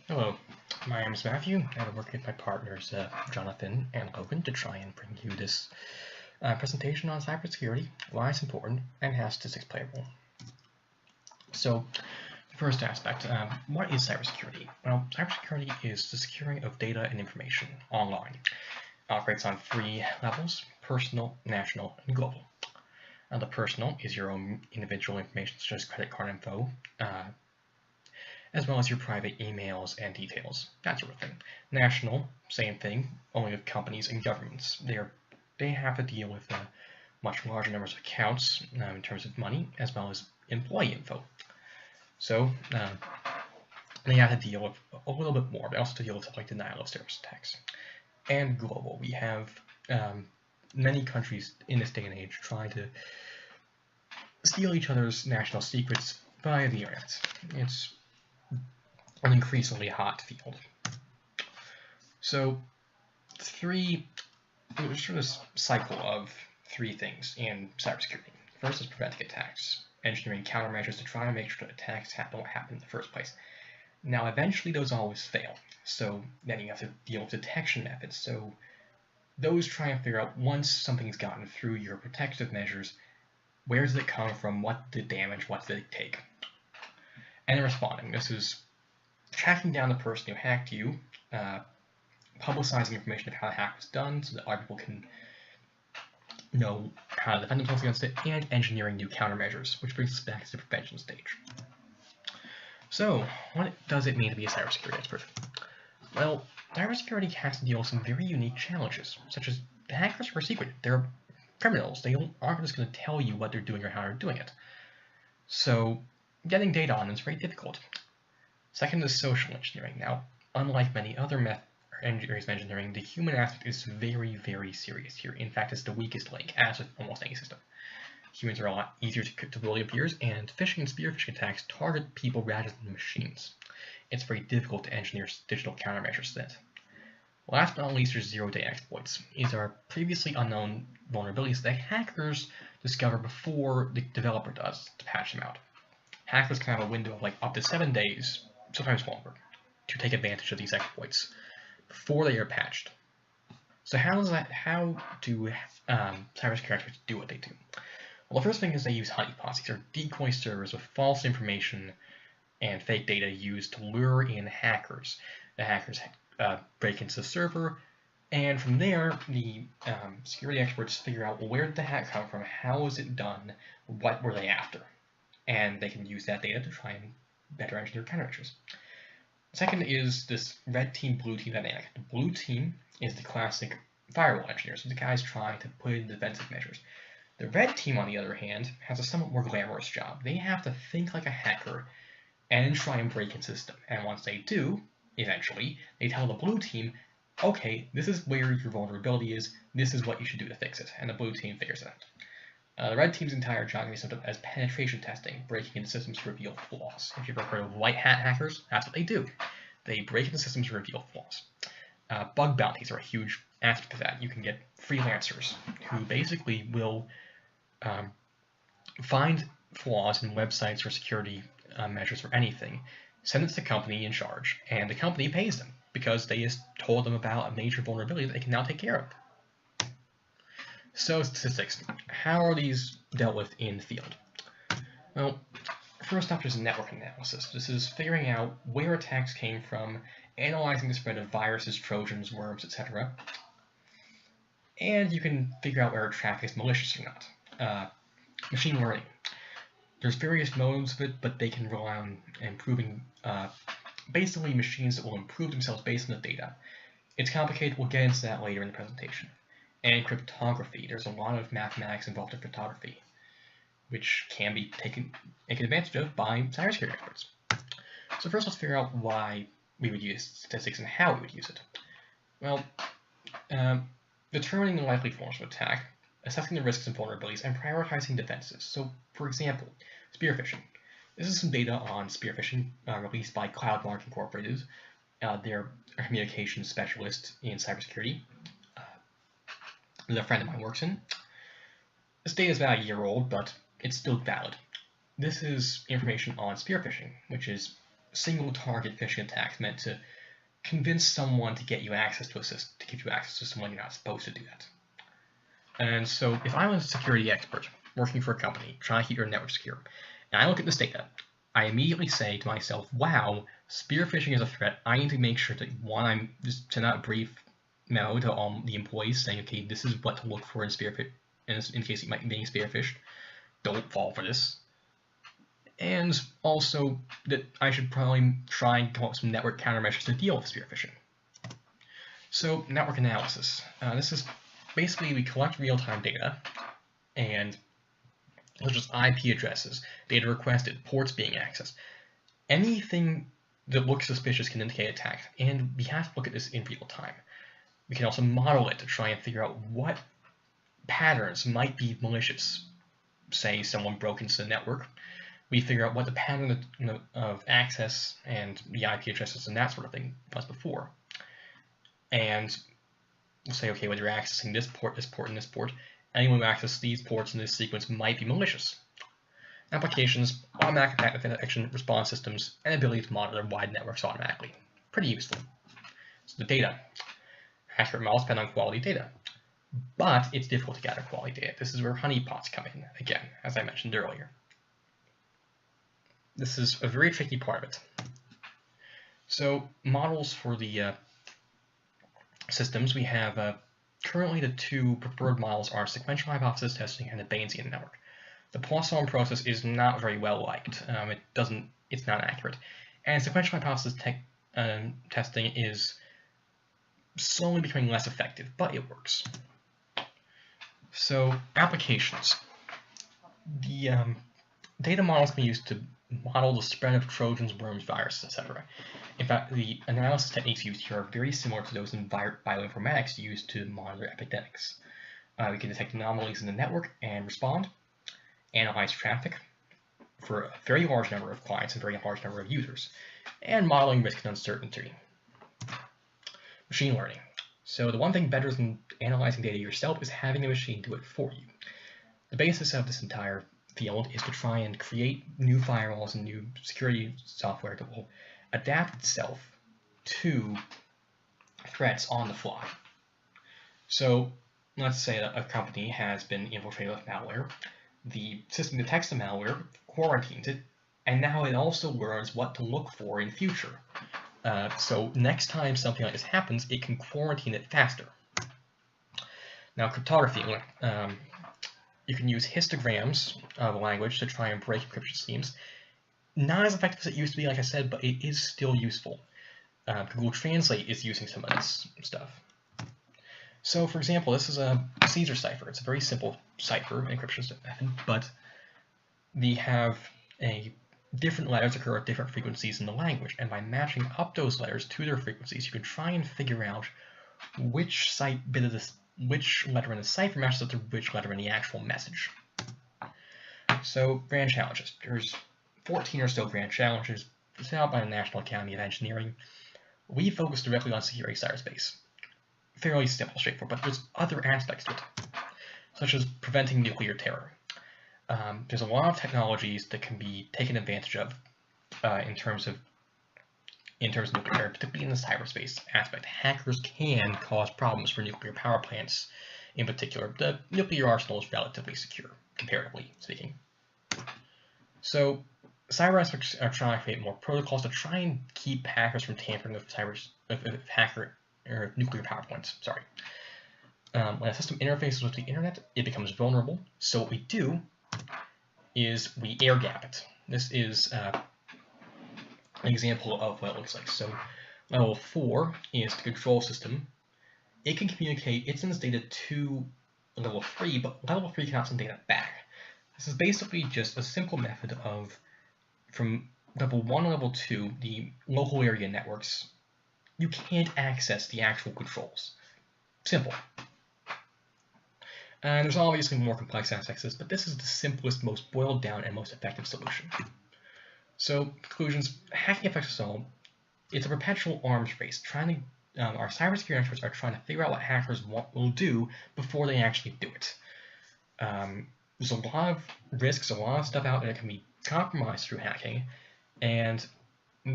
Hello, my name is Matthew, and I work with my partners Jonathan and Logan to try and bring you this presentation on cybersecurity, why it's important, and how statistics play a role. So, the first aspect, what is cybersecurity? Well, cybersecurity is the securing of data and information online. It operates on 3 levels: personal, national, and global. The personal is your own individual information, such as credit card info, as well as your private emails and details, that sort of thing. National, same thing, only with companies and governments. They have to deal with much larger numbers of accounts in terms of money, as well as employee info. So they have to deal with a little bit more, but also to deal with stuff like denial of service attacks. And global, we have many countries in this day and age trying to steal each other's national secrets via the internet. It's an increasingly hot field. So there's sort of this cycle of 3 things in cybersecurity. First is preventing attacks, engineering countermeasures to try and make sure that attacks don't happen in the first place. Now, eventually those always fail, so then you have to deal with detection methods. So those try and figure out, once something's gotten through your protective measures, where does it come from, what did it damage, what did it take? And responding. This is tracking down the person who hacked you, publicizing information of how the hack was done so that other people can know how to defend themselves against it, and engineering new countermeasures, which brings us back to the prevention stage. So, what does it mean to be a cybersecurity expert? Well, cybersecurity has to deal with some very unique challenges, such as the hackers are secret. They're criminals. They aren't just going to tell you what they're doing or how they're doing it. So, getting data on them is very difficult. Second is social engineering. Now, unlike many other areas of engineering, the human aspect is very, very serious here. In fact, it's the weakest link, as with almost any system. Humans are a lot easier to bully up years, and phishing and spear phishing attacks target people rather than machines. It's very difficult to engineer digital countermeasures to that. Last but not least, there's zero-day exploits. These are previously unknown vulnerabilities that hackers discover before the developer does to patch them out. Hackers can have a window of like up to 7 days, sometimes longer, to take advantage of these exploits before they are patched. So how do cybersecurity experts do what they do? Well, the first thing is they use honeypots. These are decoy servers with false information and fake data used to lure in hackers. The hackers break into the server, and from there, the security experts figure out, well, where did the hack come from, how was it done, what were they after? And they can use that data to try and better engineer countermeasures. Second is this red team, blue team dynamic. The blue team is the classic firewall engineers, so the guys trying to put in defensive measures. The red team, on the other hand, has a somewhat more glamorous job. They have to think like a hacker and try and break into the system. And once they do, eventually, they tell the blue team, okay, this is where your vulnerability is, this is what you should do to fix it. And the blue team figures it out. The red team's entire job can be summed up as penetration testing, breaking into systems to reveal flaws. If you've ever heard of white hat hackers, that's what they do. They break into systems to reveal flaws. Bug bounties are a huge aspect of that. You can get freelancers who basically will find flaws in websites or security measures or anything, send it to the company in charge, and the company pays them because they just told them about a major vulnerability that they can now take care of. So statistics, how are these dealt with in the field? Well, first up is network analysis. This is figuring out where attacks came from, analyzing the spread of viruses, trojans, worms, etc. And you can figure out whether traffic is malicious or not. Machine learning. There's various modes of it, but they can rely on improving, basically machines that will improve themselves based on the data. It's complicated, we'll get into that later in the presentation. And cryptography. There's a lot of mathematics involved in cryptography, which can be taken advantage of by cybersecurity experts. So first, let's figure out why we would use statistics and how we would use it. Well, determining the likely forms of attack, assessing the risks and vulnerabilities, and prioritizing defenses. So, for example, spear phishing. This is some data on spear phishing released by CloudMark Incorporated. They're a communications specialist in cybersecurity. That a friend of mine works in. This data is about a year old, but it's still valid. This is information on spear phishing, which is single target phishing attacks meant to convince someone to get you access to give you access to someone you're not supposed to do that. And so if I'm a security expert working for a company trying to keep your network secure, and I look at this data, I immediately say to myself, wow, spear phishing is a threat. I need to make sure that, one, I'm just send out a brief memo to all the employees saying, okay, this is what to look for in spearfish, in case you might be being spearphished. Don't fall for this. And also that I should probably try and come up with some network countermeasures to deal with spear phishing. So network analysis. This is basically we collect real-time data, and such as IP addresses, data requested, ports being accessed. Anything that looks suspicious can indicate attack, and we have to look at this in real time. We can also model it to try and figure out what patterns might be malicious. Say someone broke into the network. We figure out what the pattern of access and the IP addresses and that sort of thing was before. And we'll say, okay, when you're accessing this port, this port, and this port, anyone who accesses these ports in this sequence might be malicious. Applications, automatic attack detection response systems, and ability to monitor wide networks automatically. Pretty useful. So the data. Accurate models depend on quality data. But it's difficult to gather quality data. This is where honeypots come in, again, as I mentioned earlier. This is a very tricky part of it. So models for the systems, we have currently the two preferred models are sequential hypothesis testing and the Bayesian network. The Poisson process is not very well liked. It's not accurate. And sequential hypothesis testing is slowly becoming less effective, but it works. So applications. The data models can be used to model the spread of Trojans, worms, viruses, etc. In fact, the analysis techniques used here are very similar to those in bioinformatics used to monitor epidemics. We can detect anomalies in the network and respond, analyze traffic for a very large number of clients and very large number of users, and modeling risk and uncertainty. Machine learning. So the one thing better than analyzing data yourself is having a machine do it for you. The basis of this entire field is to try and create new firewalls and new security software that will adapt itself to threats on the fly. So let's say that a company has been infiltrated with malware. The system detects the malware, quarantines it, and now it also learns what to look for in future. So next time something like this happens, it can quarantine it faster. Now cryptography. You can use histograms of a language to try and break encryption schemes. Not as effective as it used to be, like I said, but it is still useful. Google Translate is using some of this stuff. So, for example, this is a Caesar cipher. It's a very simple cipher encryption method, but we have different letters occur at different frequencies in the language, and by matching up those letters to their frequencies, you can try and figure out which letter in the cipher matches up to which letter in the actual message. So, grand challenges. There's 14 or so grand challenges set out by the National Academy of Engineering. We focus directly on security cyberspace. Fairly simple, straightforward, but there's other aspects to it, such as preventing nuclear terror. There's a lot of technologies that can be taken advantage of in terms of nuclear terror, particularly in the cyberspace aspect. Hackers can cause problems for nuclear power plants in particular. The nuclear arsenal is relatively secure, comparatively speaking. So cyber aspects are trying to create more protocols to try and keep hackers from tampering with nuclear power plants. Sorry. When a system interfaces with the internet, it becomes vulnerable. So what we do is we air gap it. This is an example of what it looks like. So level 4 is the control system. It can communicate, it sends data to level 3, but level 3 cannot send data back. This is basically just a simple method of, from level 1 to level 2, the local area networks, you can't access the actual controls. Simple. And there's obviously more complex aspects of this, but this is the simplest, most boiled down, and most effective solution. So, conclusions, hacking affects us all. It's a perpetual arms race. Our cybersecurity experts are trying to figure out what hackers will do before they actually do it. There's a lot of risks, a lot of stuff out there that can be compromised through hacking, and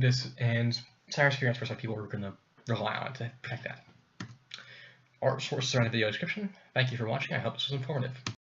cybersecurity experts are people who are going to rely on it to protect that. Our sources are in the video description. Thank you for watching. I hope this was informative.